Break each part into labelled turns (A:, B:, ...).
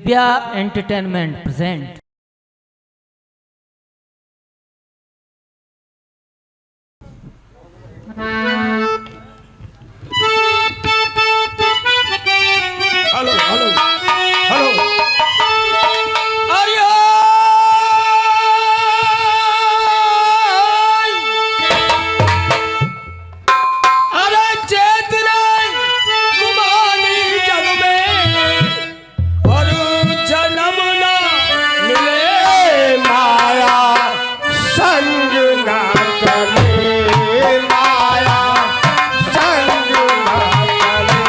A: Divya entertainment present.
B: Hello hello hello अरे अरे चेत रे गुमानी जग में और जन्म ना मिले माया संग ना करे माया संग ना करे।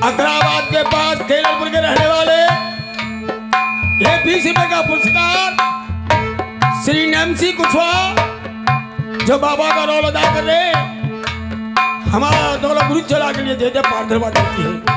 B: अग्राबाद के पास खेलपुर के रहने वाले ये 20 रुपए का पुरस्कार श्री नमसी कुशवाहा जो बाबा का रोल अदा कर रहे हमारा दौलत गुरु चला के लिए देते पार्थिव देती है।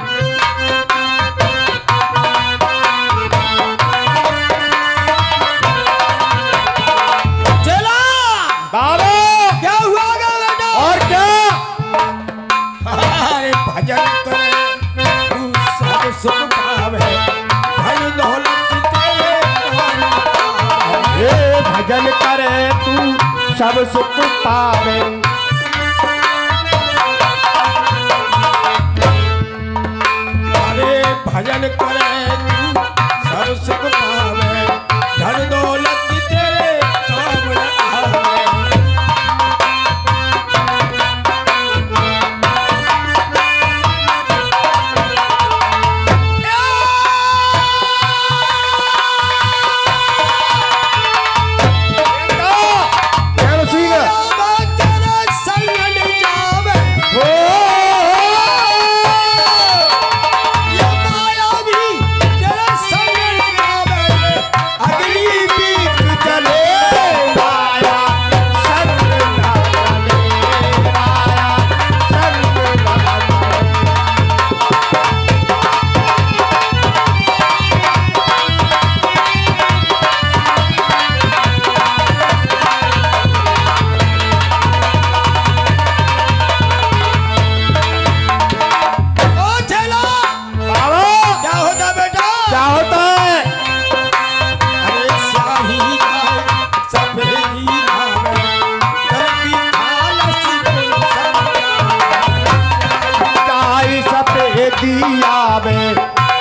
B: भजन करे तू सब सुख पावे अरे भजन करे तू सब सुख पावे धन दौलत तेरे काम न आवे।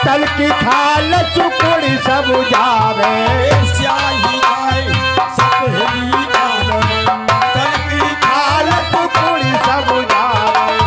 B: तल की खाल चुकड़ी सब जावे स्याही जाए सपहली आवे तल की खाल चुकड़ी सब जावे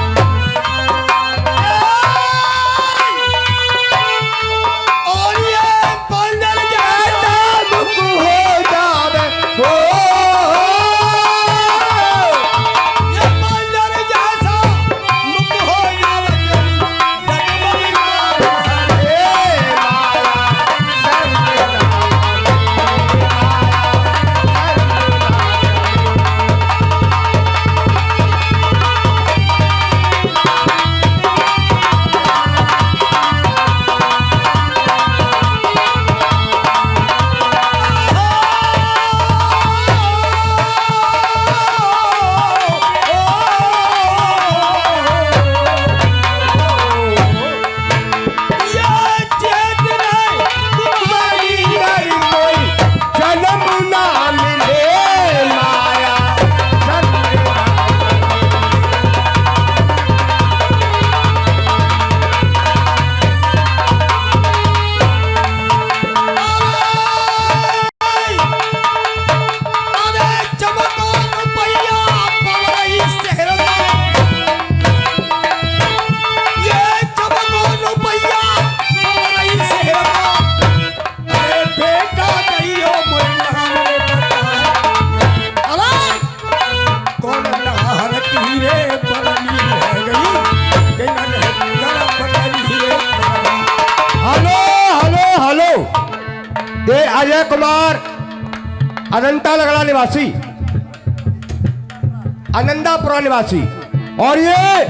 C: अजय कुमार अनंता लगड़ा निवासी, आनंदापुरा निवासी। और ये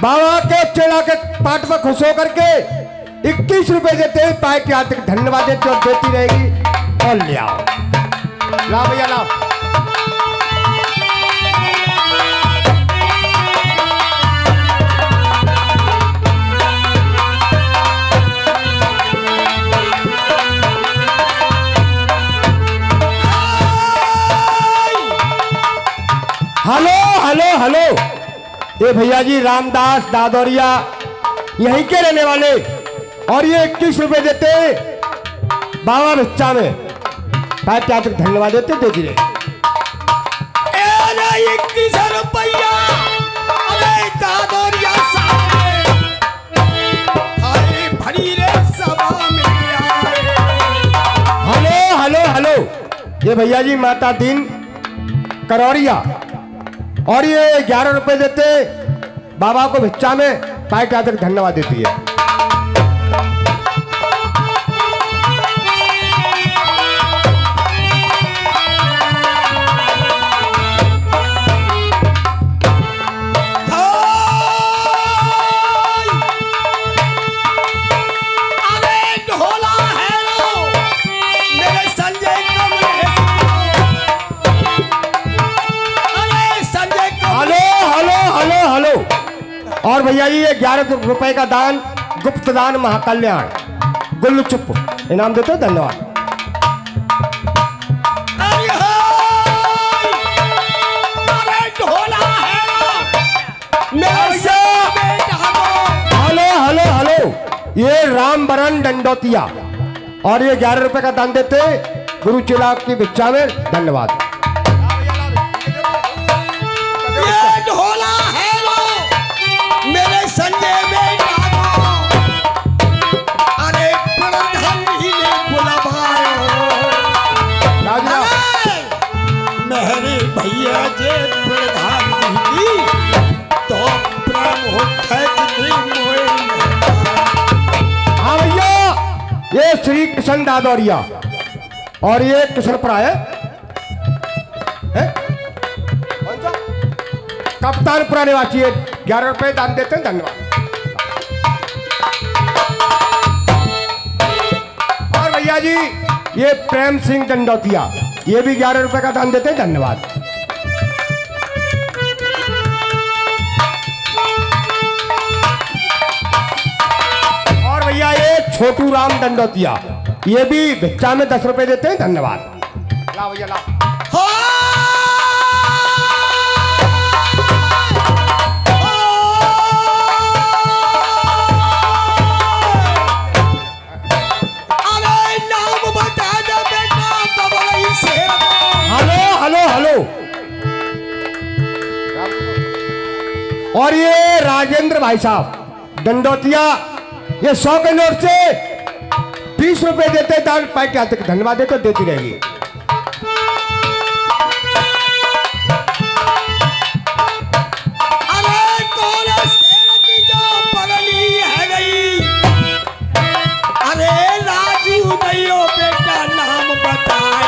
C: बाबा के चेला के पाठ पर खुश होकर के 21 रुपए देते हैं। पाए के हार्दिक धन्यवाद देते और देती रहेगी। और ले आओ, ला भैया ला। हेलो हेलो हेलो, ये भैया जी रामदास दादौरिया यहीं के रहने वाले। और ये 21 रुपए देते बाबा बच्चा में। पाए क्या तक धन्यवाद देते देती रहे।
B: 21 रुपया, अरे दादौरिया साहब, अरे भरी रे सभा में आए।
C: हेलो हेलो हेलो, ये भैया जी माता दीन करौरिया। और ये 11 रुपए देते बाबा को भिक्षा में। पाए क्या तक धन्यवाद देती है। और भैया जी ये 11 रुपए का दान, गुप्त दान महाकल्याण गुल्लू चुप इनाम देते हो। धन्यवाद। हेलो हेलो हेलो, ये राम बरन दंडोतिया। और ये 11 रुपए का दान देते गुरु चेला की भिक्षा में। धन्यवाद।
B: भैया जे प्रधान जी तो प्रेम होता है।
C: हाँ भैया, ये श्री कृष्ण दादौरिया। और ये कृष्णपुरा है? कप्तानपुरा निवासी है। 11 रुपए दान देते हैं। धन्यवाद। और भैया जी ये प्रेम सिंह दंडोतिया, ये भी 11 रुपए का दान देते हैं। धन्यवाद। और भैया ये छोटू राम दंडोतिया, ये भी भिक्षा में 10 रुपए देते हैं। धन्यवाद। ला भैया ला। हेलो, और ये राजेंद्र भाई साहब दंडोतिया, ये 100 के नोट से 20 रुपए देते दान। पाए क्या तक धन्यवाद देते देती रहेगी।
B: अरे कौन शेर की जो पगली है गई, अरे राजू नहीं बेटा नाम बताए।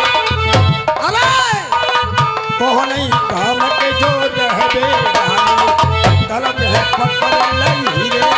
B: कौन ही काम के जो रहबे तरफ है पकड़ लई रे।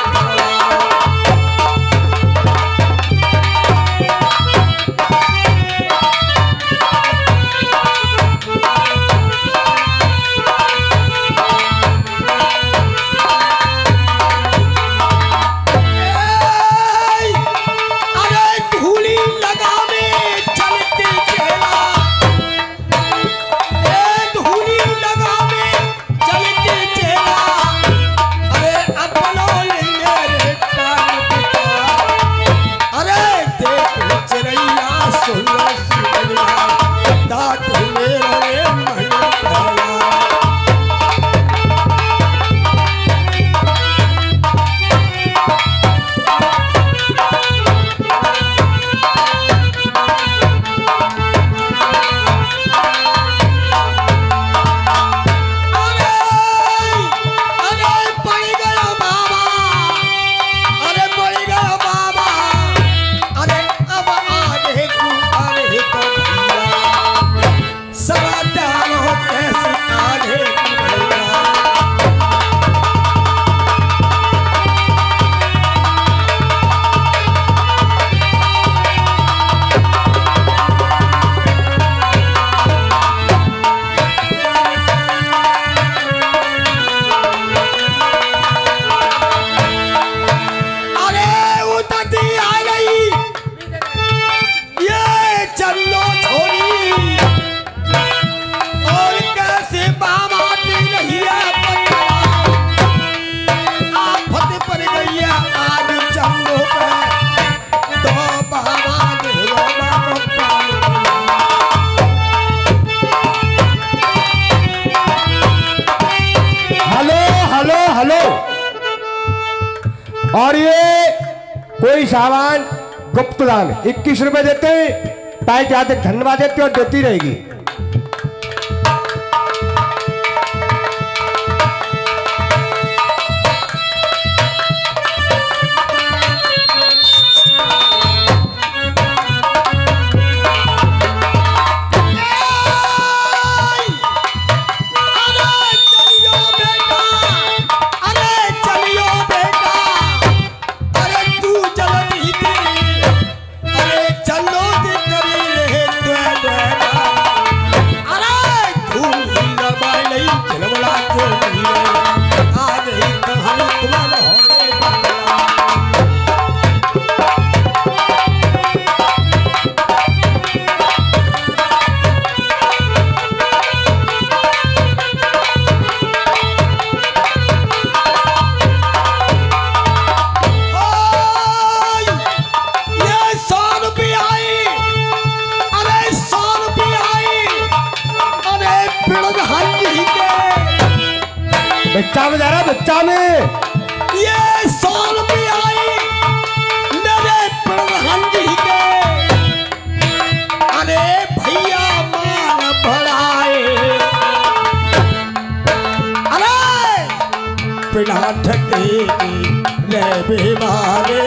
C: Hello hello. और ये कोई सामान गुप्त दान 21 रुपए देते हैं, ताई क्या तक धन्यवाद देते और देती रहेगी। बच्चा में जा रहा, बच्चा में
B: ये 100 रुपये आई मेरे प्रधान जी के। अरे भैया मान बढ़ाए, अरे प्रधान ठके ले बीमारे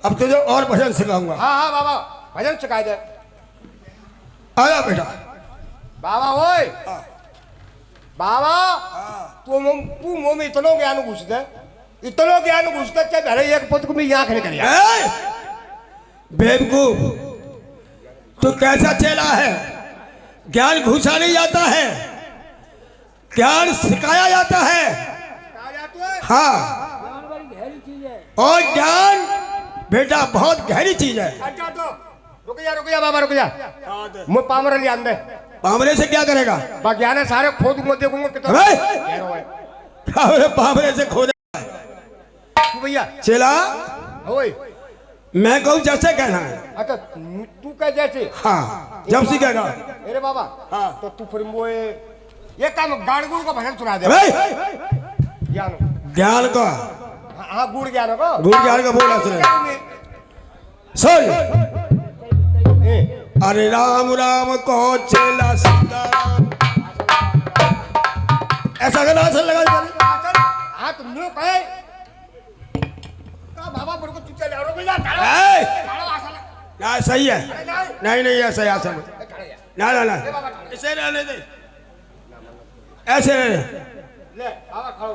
B: अब तुझे और भजन सिखाऊंगा।
C: हाँ हाँ बाबा भजन सिखा दे।
B: आया बेटा।
C: बाबा ओए बाबा तू मुंह में इतनो ज्ञान घुसते, इतनो ज्ञान घुसते चाहे भले एक पुत्र को भी आंख निकल जाए।
B: बेवकूफ, तू कैसा चेला है? ज्ञान घुसा नहीं जाता है, ज्ञान सिखाया जाता है। हाँ, और ज्ञान बेटा बहुत गहरी चीज है।
C: अच्छा तो रुक जा बाबा रुक जा। मुझे पामरे ले आंदे।
B: पामरे से क्या करेगा?
C: ज्ञान है सारे खोद को देखूंगा कितना
B: पामरे से खोद
C: भैया
B: चेला।
C: ओए
B: मैं कहूँ जैसे कहना है। अच्छा
C: तू कह जैसे।
B: हाँ जब सी कहना।
C: अरे बाबा हाँ तो तू फिर वो ये काम गाड़गुड़ का भजन सुना दे।
B: ज्ञान का
C: हाँ गुड़ ज्ञान का
B: बोला सुन। अरे राम राम को चेला सीताराम, ऐसा गाना असर लगा।
C: हाँ तुम न्यू कहे बाबा बड़को चुच्चा ले आओ
B: ना सही है। नहीं ऐसा ऐसा ना ऐसे रहने दे, ऐसे रहने
C: ले बाबा खाओ।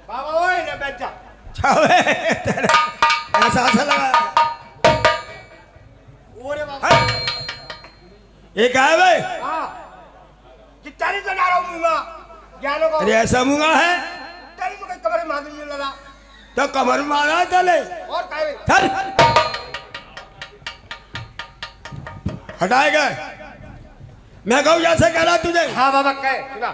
C: बाबा ओए ले बैठ जा।
B: ऐसा ऐसा लगा।
C: ओरे बाबा
B: ये क्या है भाई?
C: हाँ जितना नहीं तो जा रहा हूँ मुँगा ज्ञानों को।
B: अरे ऐसा मुँगा है
C: तेरी तो कहीं कमर मार दीजिए लगा
B: तो कमर मारा चले
C: और काहे
B: चल हटाएगा। मैं कहूँ जैसे कह रहा तुझे।
C: हाँ बाबा कहे सुना।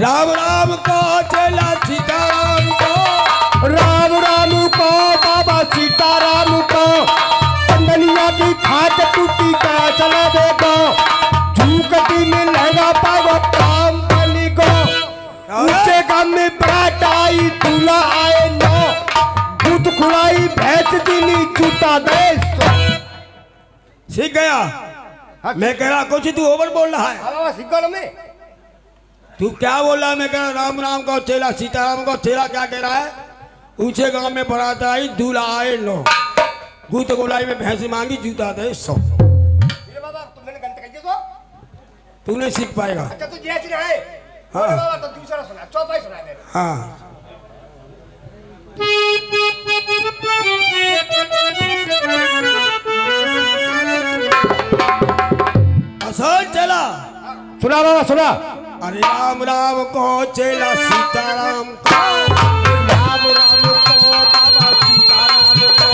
B: राम राम को चेला सीताराम को,
C: राम राम को बाबा सीताराम को, चंदनिया की खाट टूटी का चला देगा, झूकती में लहंगा पागो काम पानी को, ऊंचे गांव में बरात आई दूल्हा आए नो, दूध खुलाई भैंस दिली चूता दे।
B: सीख गया? मैं कह रहा कुछ तू ओवर बोल रहा है।
C: बाबा सीखो में
B: तू क्या बोल रहा है? मैं कह रहा राम राम को चेला सीताराम को, चेला क्या कह रहा है? ऊंचे गांव में बारात आई दूल्हा आए नो, गुत गुलाई में भैंस मांगी जूता दे 100।
C: ये बाबा तुमने गलत कही तो
B: तू नहीं सीख पाएगा।
C: अच्छा तू जैसी ना है।
B: हाँ।
C: बाबा तो दूसरा सुना, चौपाई सुना दे।
B: हाँ असल चला
C: सुना बाबा सुना।
B: अरे राम राम को चेला सीताराम को,
C: राम राम को बाबा सीताराम को,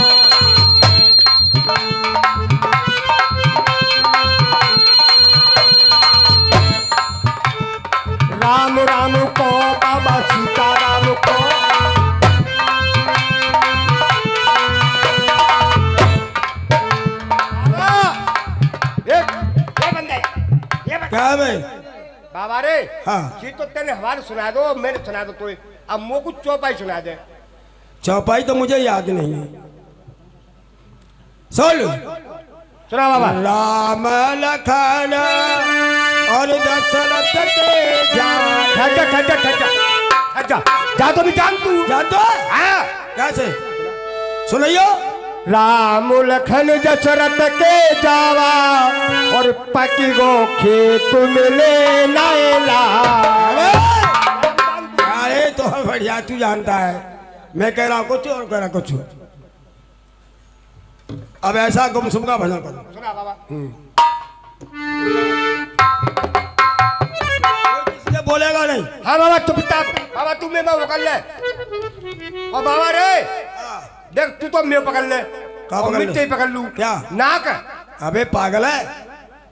C: राम राम को बाबा सीताराम को,
B: क्या है भाई?
C: बाबा रे
B: हाँ।
C: ये तो तेने हमारे सुना दो, मैंने सुना दो, तो अब मुझे कुछ चौपाई सुना दे।
B: चौपाई तो मुझे याद नहीं है। सुन
C: सुना बाबा।
B: राम लखन और दशरथ के जाए।
C: खचा खचा खचा खचा जा तो भी जान तू
B: जानते हो?
C: हाँ।
B: कैसे सुनियो?
C: राम लखन दशरथ के जावा और पकी गो खेत मिले नायला।
B: अरे तो बढ़िया, तू जानता है। मैं कह रहा कुछ और कह रहा कुछ। अब ऐसा गुमसुम का भजन करो।
C: सुना बाबा।
B: किसी से बोलेगा नहीं।
C: हाँ बाबा चुपचाप। बाबा तू मैं पकड़ ले। और बाबा रे देख तू तो मैं पकड़ ले,
B: क्या
C: और
B: पकड़ ले?
C: मिट्टी पकड़ लूं।
B: क्या?
C: नाक।
B: अबे पागल है,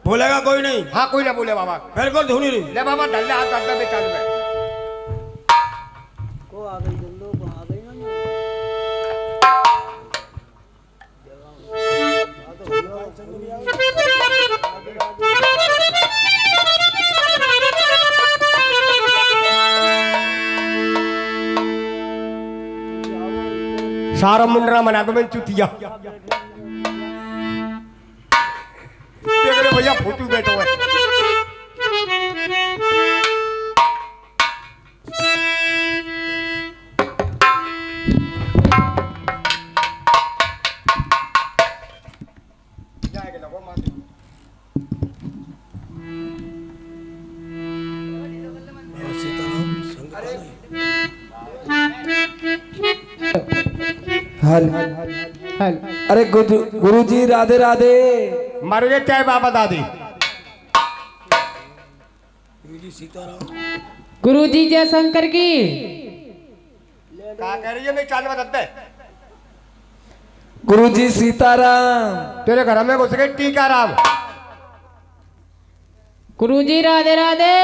B: बोलेगा कोई नहीं।
C: हाँ कोई ना बोले बाबा।
B: बिल्कुल धुनी नहीं।
C: ले बाबा ढल ले हाथ करता बेचार में। सारा मुंडरा मना दो मैं चुतिया। देख रहे भैया फोटो बैठो है।
D: अरे गुरुजी राधे राधे।
C: मर गए चाहे बाबा दादी।
A: गुरुजी जय शंकर की।
C: क्या कह रही है? नहीं चांद बताते।
D: गुरुजी सीताराम।
C: तेरे घर में घुस गए टीकाराम।
A: गुरुजी राधे राधे।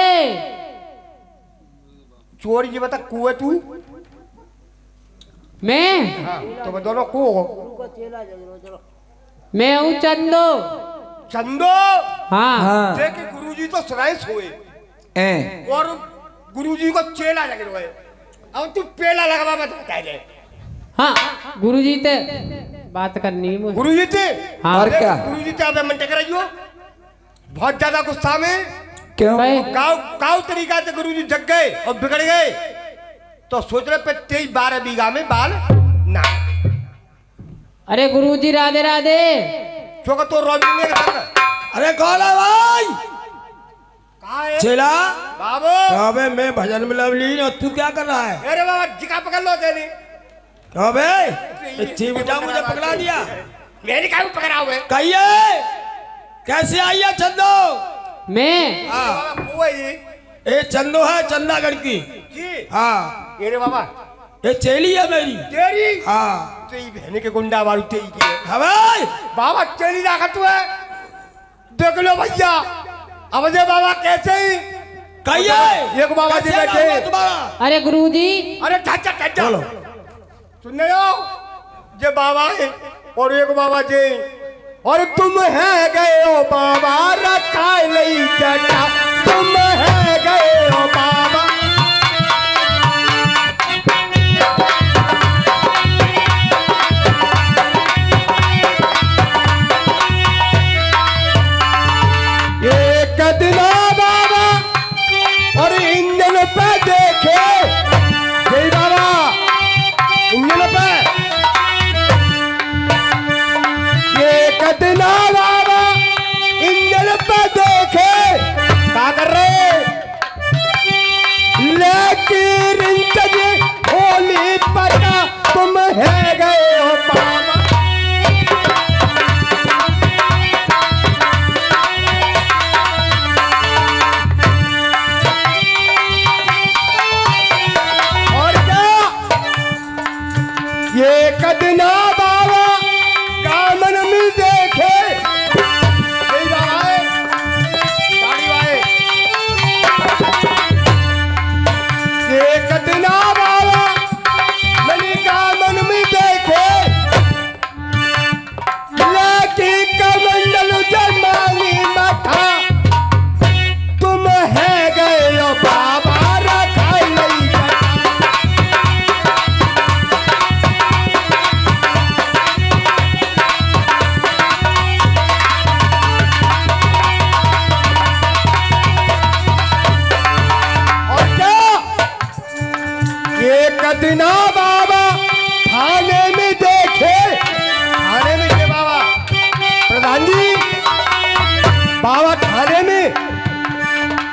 C: चोर ये बता कुएं तू?
A: मैं
C: हाँ, तो मैं दोनों को हो।
A: मैं हूँ चंदो।
C: चंदो।
A: हाँ
D: हाँ
C: देखे गुरुजी तो सुनाई सोए
D: ए
C: और गुरुजी को चेला लगे हुए। अब तू पेला लगा बता दे।
A: हाँ गुरुजी ते बात करनी है मुझे।
C: गुरुजी थे।
A: हाँ।
D: और क्या?
C: गुरुजी थे आप मन टकराई हो बहुत ज्यादा गुस्सा में।
D: क्यों?
A: भाई
C: काव तरीका से गुरुजी जग गए और बिगड़ गए, तो सोच रहे पे 23-12 बीघा में बाल ना।
B: अरे गुरुजी राधे राधे।
C: चौका तो रोमिंग के संग।
B: अरे कौन है भाई?
C: कहाँ है?
B: चेला
C: बाबू।
B: अबे मैं भजन में लवलीन और तू क्या कर रहा है?
C: अरे बाबा जिका पकड़ लो तेरी।
B: अबे चिमटा मुझे पकड़ा दिया।
C: मेरी काहे पकड़ा हुए?
B: कहिए कैसे आई है चंदो?
A: मैं
B: हाँ
C: बाबा वो है ये।
B: ये चंदो है चंदागढ़ की।
C: जी।
B: हाँ
C: अरे बाबा
B: ये चेली है मेरी।
C: तेरी।
B: हाँ
C: तेरी बहन के गुंडा मारू तेरी की है।
B: हाँ भाई
C: बाबा चली रखा तू है। देख लो भैया अब जे बाबा कैसे ही
B: कहिए
C: एक बाबा जी
B: कैसे
C: बैठे।
B: नाम है तुम्हारा?
A: अरे गुरुजी
C: अरे ठहर जा
B: बोलो।
C: सुनने आओ जे बाबा है और एक बाबा जी और तुम है गए हो बाबा रखा लई जटा तुम है गए हो बाबा एक दिना बाबा और इंजन पे देखे जय बाबा इंजन पे एक दिना बाबा इंजन पे देखे क्या कर रहे लेकिन इंजन होली पता तुम है गए हो बाबा और क्या ये कदना बाबा कामन में देखे यही बाबा है गाड़ी वाले ये कदना बाबा मैंने कामन में देखे लेकिन कमंडल जमानी मथा तुम है गए हो बाबा रखा नहीं और क्या ये कदना बाबा थाने में देखे थाने में के बाबा प्रधान जी बाबा थाने में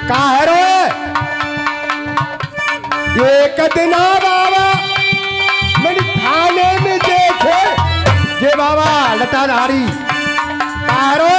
C: कहा है रो ये कदना बाबा मैंने थाने में देखे ये बाबा लताधारी कहा है रो